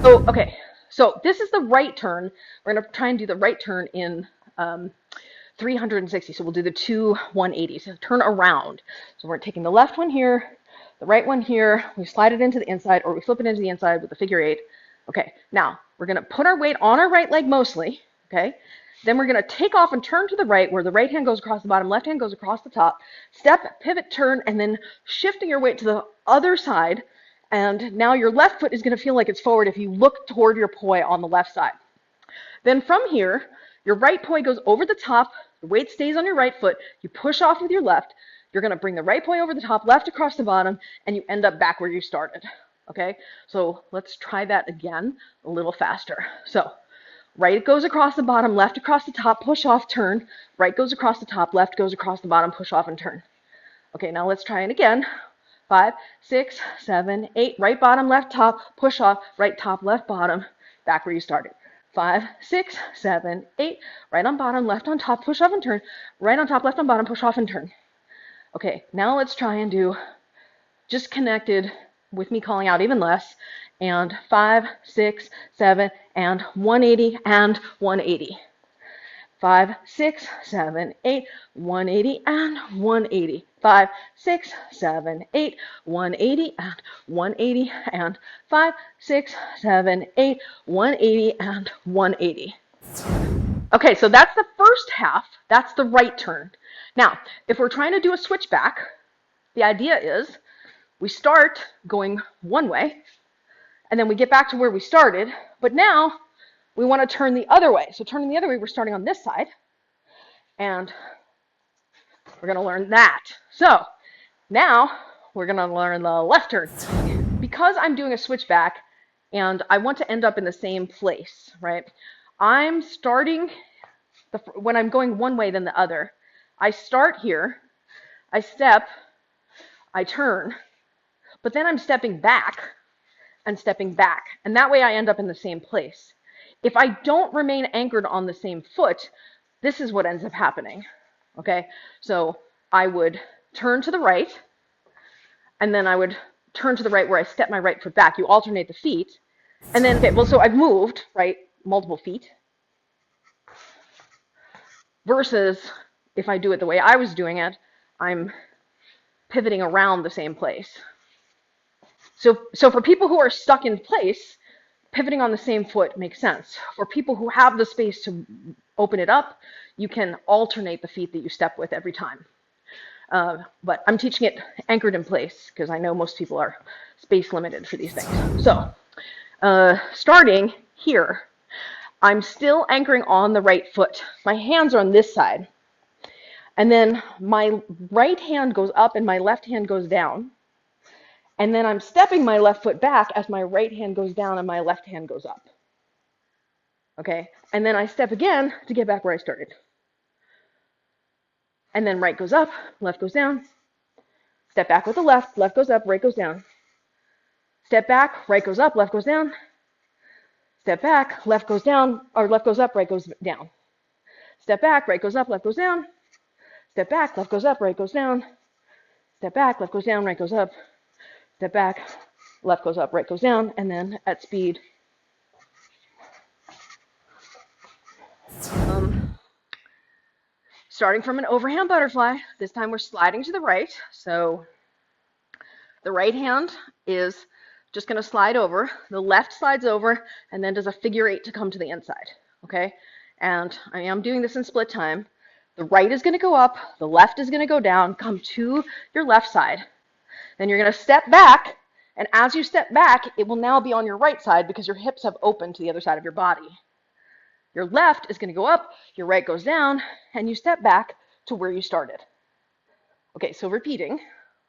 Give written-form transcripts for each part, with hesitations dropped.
So, okay, so this is the right turn. We're going to try and do the right turn in 360. So we'll do the two 180s. So turn around. So we're taking the left one here, the right one here. We slide it into the inside, or we flip it into the inside with the figure eight. Okay, now we're going to put our weight on our right leg mostly. Okay, then we're going to take off and turn to the right, where the right hand goes across the bottom, left hand goes across the top. Step, pivot, turn, and then shifting your weight to the other side. And now your left foot is going to feel like it's forward if you look toward your poi on the left side. Then from here, your right poi goes over the top, the weight stays on your right foot, you push off with your left, you're going to bring the right poi over the top, left across the bottom, and you end up back where you started. Okay, so let's try that again a little faster. So right goes across the bottom, left across the top, push off, turn, right goes across the top, left goes across the bottom, push off and turn. Okay, now let's try it again. 5, 6, 7, 8, right bottom, left top, push off, right top, left bottom, back where you started. 5, 6, 7, 8, right on bottom, left on top, push off and turn, right on top, left on bottom, push off and turn. Okay, now let's try and do just connected with me calling out even less, and 5, 6, 7, and 180, and 180. 5, 6, 7, 8, 180, and 180. 5, 6, 7, 8, 180, and 180, and 5, 6, 7, 8, 180, and 180. Okay, so that's the first half. That's the right turn. Now, if we're trying to do a switchback, the idea is we start going one way, and then we get back to where we started, but now we want to turn the other way. So turning the other way, we're starting on this side, and we're going to learn that. So now we're going to learn the left turn. Because I'm doing a switchback and I want to end up in the same place, right? I'm starting, when I'm going one way then the other, I start here, I step, I turn, but then I'm stepping back and stepping back. And that way I end up in the same place. If I don't remain anchored on the same foot, this is what ends up happening. Okay, so I would turn to the right, and then I would turn to the right where I step my right foot back. You alternate the feet, and then, okay, well, so I've moved, right, multiple feet, versus if I do it the way I was doing it, I'm pivoting around the same place. So for people who are stuck in place, pivoting on the same foot makes sense. For people who have the space to open it up, you can alternate the feet that you step with every time. But I'm teaching it anchored in place because I know most people are space limited for these things. So starting here, I'm still anchoring on the right foot. My hands are on this side. And then my right hand goes up and my left hand goes down. And then I'm stepping my left foot back as my right hand goes down and my left hand goes up. Okay, and then I step again to get back where I started. And then right goes up, left goes down. Step back with the left, left goes up, right goes down. Step back, right goes up, left goes down. Step back, left goes down, or left goes up, right goes down. Step back, right goes up, left goes down. Step back, left goes up, right goes down. Step back, left goes down, right goes up. Step back, left goes up, right goes down, and then at speed. Starting from an overhand butterfly, this time we're sliding to the right. So the right hand is just going to slide over. The left slides over and then does a figure eight to come to the inside. Okay, and I am doing this in split time. The right is going to go up, the left is going to go down, come to your left side. Then you're going to step back, and as you step back, it will now be on your right side because your hips have opened to the other side of your body. Your left is going to go up, your right goes down, and you step back to where you started. Okay, so repeating,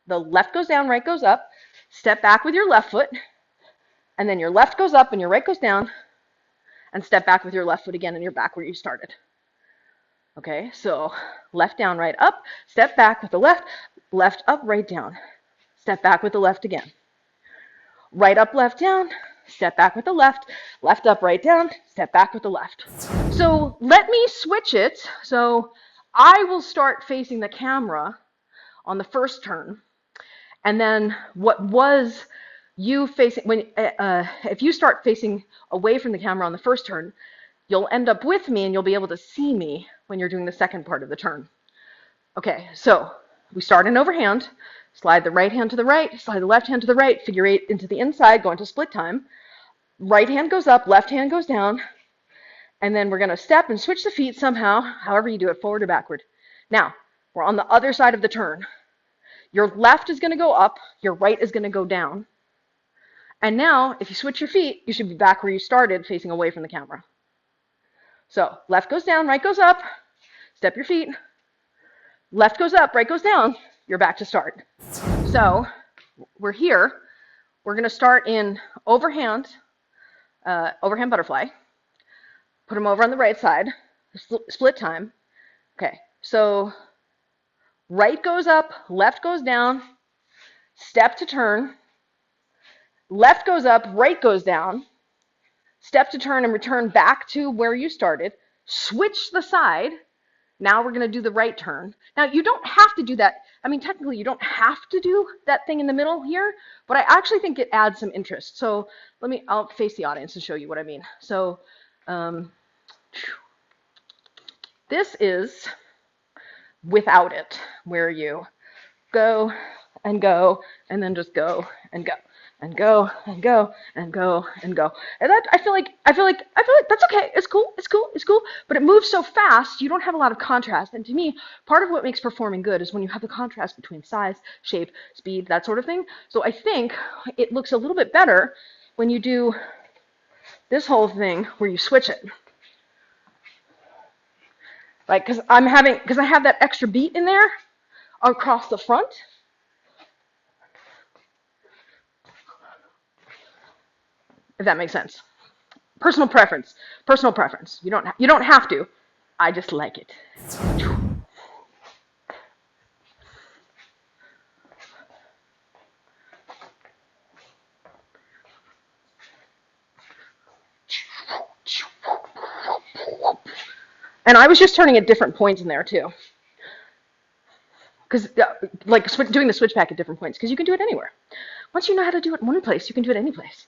the left goes down, right goes up, step back with your left foot, and then your left goes up and your right goes down, and step back with your left foot again and you're back where you started. Okay, so left down, right up, step back with the left, left up, right down. Step back with the left again. Right up, left down, step back with the left, left up, right down, step back with the left. So let me switch it. So I will start facing the camera on the first turn. And then what was if you start facing away from the camera on the first turn, you'll end up with me and you'll be able to see me when you're doing the second part of the turn. Okay, so we start in overhand, slide the right hand to the right, slide the left hand to the right, figure 8 into the inside, go into split time. Right hand goes up, left hand goes down, and then we're going to step and switch the feet somehow, however you do it, forward or backward. Now, we're on the other side of the turn. Your left is going to go up, your right is going to go down. And now, if you switch your feet, you should be back where you started, facing away from the camera. So, left goes down, right goes up, step your feet. Left goes up, right goes down, you're back to start. So, we're here. We're going to start in overhand butterfly. Put them over on the right side, split time. Okay, so right goes up, left goes down, step to turn, left goes up, right goes down, step to turn and return back to where you started, switch the side. Now we're going to do the right turn. Now you don't have to do that. I mean, technically you don't have to do that thing in the middle here, but I actually think it adds some interest. So I'll face the audience and show you what I mean. So this is without it, where you go and then just go and go and go and go and go and go. And that I feel like that's okay. It's cool. But it moves so fast, you don't have a lot of contrast. And to me, part of what makes performing good is when you have the contrast between size, shape, speed, that sort of thing. So I think it looks a little bit better when you do this whole thing where you switch it. Like, because I have that extra beat in there across the front. If that makes sense. Personal preference. You don't have to. I just like it. And I was just turning at different points in there too. Because, like, doing the switch back at different points, because you can do it anywhere. Once you know how to do it in one place, you can do it any place.